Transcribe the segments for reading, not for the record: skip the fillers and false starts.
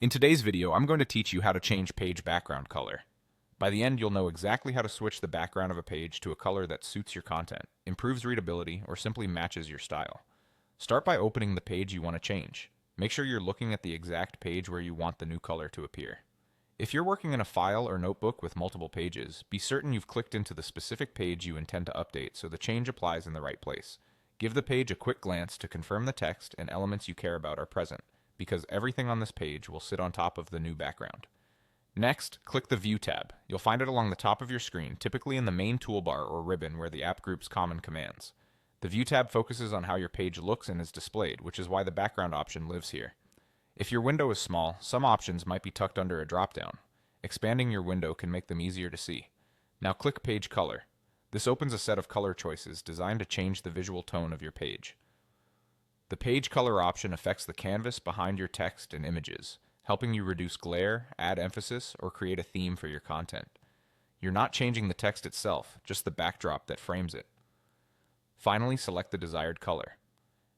In today's video, I'm going to teach you how to change page background color. By the end, you'll know exactly how to switch the background of a page to a color that suits your content, improves readability, or simply matches your style. Start by opening the page you want to change. Make sure you're looking at the exact page where you want the new color to appear. If you're working in a file or notebook with multiple pages, be certain you've clicked into the specific page you intend to update so the change applies in the right place. Give the page a quick glance to confirm the text and elements you care about are present, because everything on this page will sit on top of the new background. Next, click the View tab. You'll find it along the top of your screen, typically in the main toolbar or ribbon where the app groups common commands. The View tab focuses on how your page looks and is displayed, which is why the background option lives here. If your window is small, some options might be tucked under a drop-down. Expanding your window can make them easier to see. Now click Page Color. This opens a set of color choices designed to change the visual tone of your page. The page color option affects the canvas behind your text and images, helping you reduce glare, add emphasis, or create a theme for your content. You're not changing the text itself, just the backdrop that frames it. Finally, select the desired color.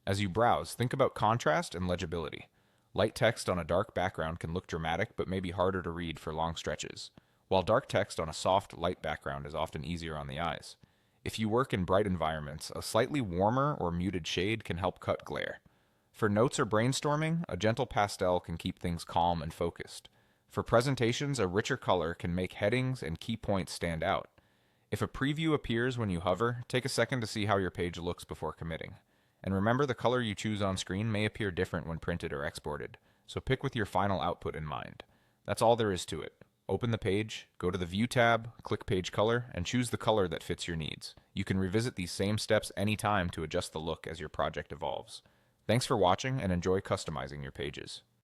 As you browse, think about contrast and legibility. Light text on a dark background can look dramatic but may be harder to read for long stretches, while dark text on a soft, light background is often easier on the eyes. If you work in bright environments, a slightly warmer or muted shade can help cut glare. For notes or brainstorming, a gentle pastel can keep things calm and focused. For presentations, a richer color can make headings and key points stand out. If a preview appears when you hover, take a second to see how your page looks before committing. And remember, the color you choose on screen may appear different when printed or exported, so pick with your final output in mind. That's all there is to it. Open the page, go to the View tab, click Page Color, and choose the color that fits your needs. You can revisit these same steps anytime to adjust the look as your project evolves. Thanks for watching and enjoy customizing your pages.